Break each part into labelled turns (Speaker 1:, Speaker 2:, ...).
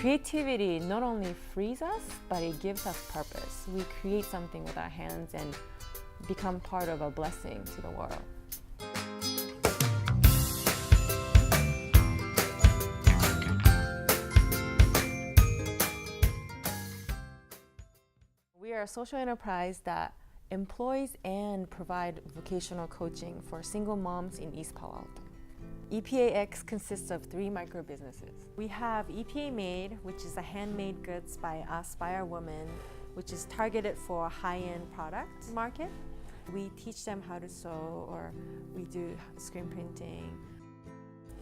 Speaker 1: Creativity not only frees us, but it gives us purpose. We create something with our hands and become part of a blessing to the world. We are a social enterprise that employs and provide vocational coaching for single moms in East Palo Alto. EPAX consists of 3 micro businesses. We have EPA Made, which is a handmade goods by us, by our women, which is targeted for a high-end product market. We teach them how to sew, or we do screen printing.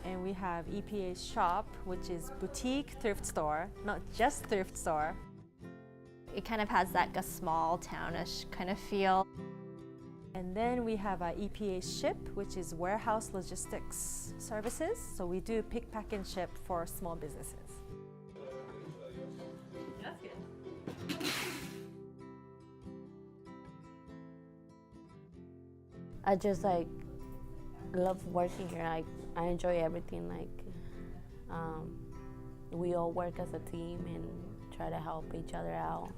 Speaker 1: And we have EPA Shop, which is boutique thrift store, not just thrift store.
Speaker 2: It kind of has that a small townish kind of feel.
Speaker 1: And then we have our EPA Ship, which is warehouse logistics services. So we do pick, pack, and ship for small businesses. That's good.
Speaker 3: I just love working here. I enjoy everything. We all work as a team and try to help each other out.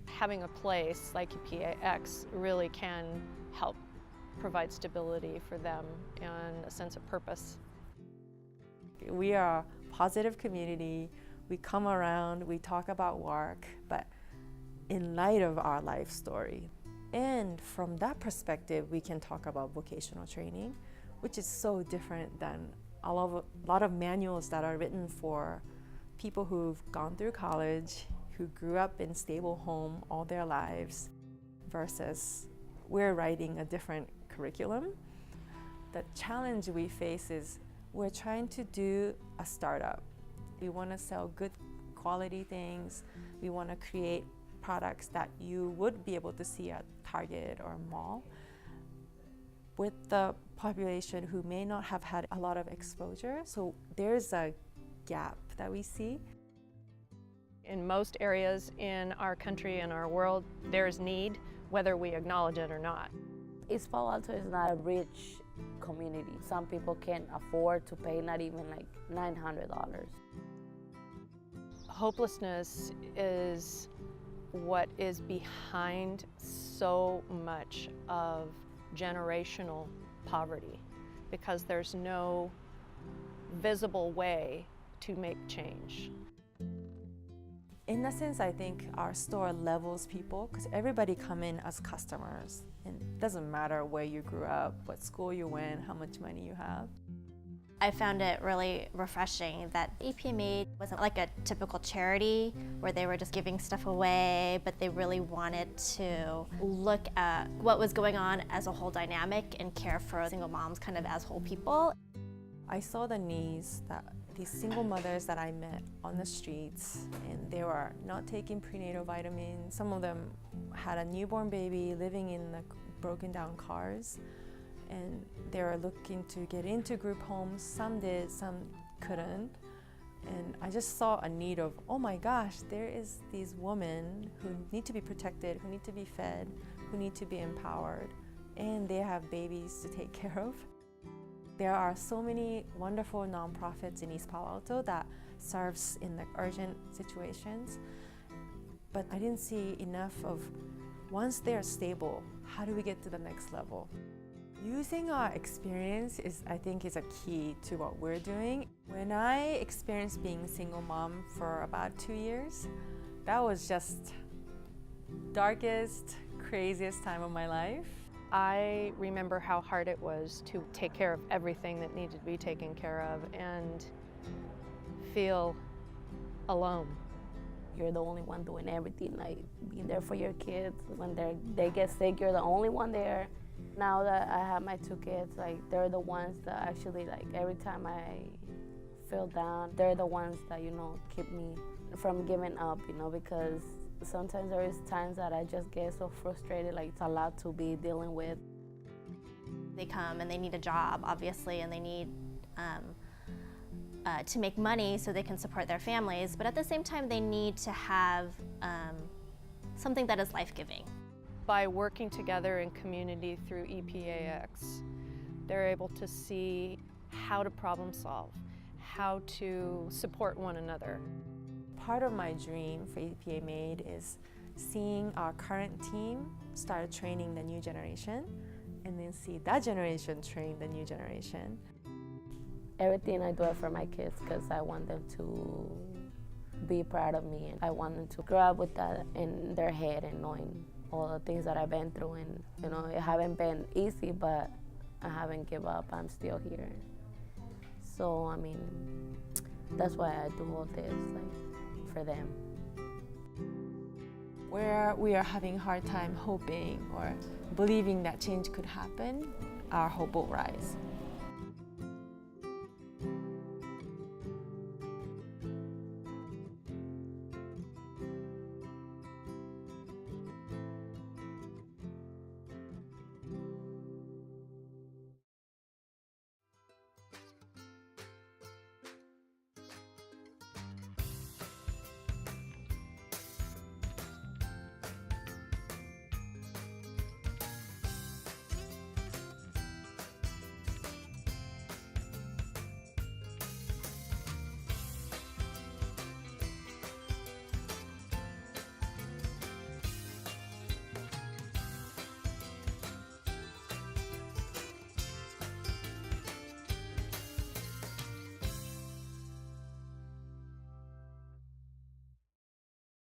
Speaker 4: Having a place like EPAX really can help provide stability for them and a sense of purpose.
Speaker 1: We are a positive community. We come around, we talk about work, but in light of our life story. And from that perspective, we can talk about vocational training, which is so different than a lot of manuals that are written for people who've gone through college, who grew up in stable home all their lives, versus we're writing a different curriculum. The challenge we face is we're trying to do a startup. We want to sell good quality things. We want to create products that you would be able to see at Target or mall, with the population who may not have had a lot of exposure. So there's a gap that we see.
Speaker 4: In most areas in our country and our world, there's need, whether we acknowledge it or not.
Speaker 3: East Palo Alto is not a rich community. Some people can't afford to pay not even $900.
Speaker 4: Hopelessness is what is behind so much of generational poverty, because there's no visible way to make change.
Speaker 1: In a sense, I think our store levels people, because everybody come in as customers, and it doesn't matter where you grew up, what school you went, how much money you have.
Speaker 2: I found it really refreshing that EPA Made wasn't like a typical charity where they were just giving stuff away, but they really wanted to look at what was going on as a whole dynamic and care for single moms kind of as whole people.
Speaker 1: I saw the needs that these single mothers that I met on the streets, and they were not taking prenatal vitamins. Some of them had a newborn baby living in the broken down cars, and they were looking to get into group homes. Some did, some couldn't. And I just saw a need of, oh my gosh, there is these women who need to be protected, who need to be fed, who need to be empowered, and they have babies to take care of. There are so many wonderful nonprofits in East Palo Alto that serves in the urgent situations, but I didn't see enough of, once they're stable, how do we get to the next level? Using our experience I think is a key to what we're doing. When I experienced being a single mom for about 2 years, that was just darkest, craziest time of my life.
Speaker 4: I remember how hard it was to take care of everything that needed to be taken care of and feel alone.
Speaker 3: You're the only one doing everything, being there for your kids. When they get sick, you're the only one there. Now that I have my 2 kids, they're the ones that actually, every time I feel down, they're the ones that, keep me from giving up, because sometimes there is times that I just get so frustrated, it's a lot to be dealing with.
Speaker 2: They come and they need a job, obviously, and they need to make money so they can support their families, but at the same time they need to have something that is life-giving.
Speaker 4: By working together in community through EPAX, they're able to see how to problem solve, how to support one another.
Speaker 1: part of my dream for APA Made is seeing our current team start training the new generation, and then see that generation train the new generation.
Speaker 3: Everything I do it for my kids because I want them to be proud of me, and I want them to grow up with that in their head and knowing all the things that I've been through. And it haven't been easy, but I haven't given up. I'm still here. So I mean, that's why I do all this, like, for them.
Speaker 1: Where we are having a hard time hoping or believing that change could happen, our hope will rise.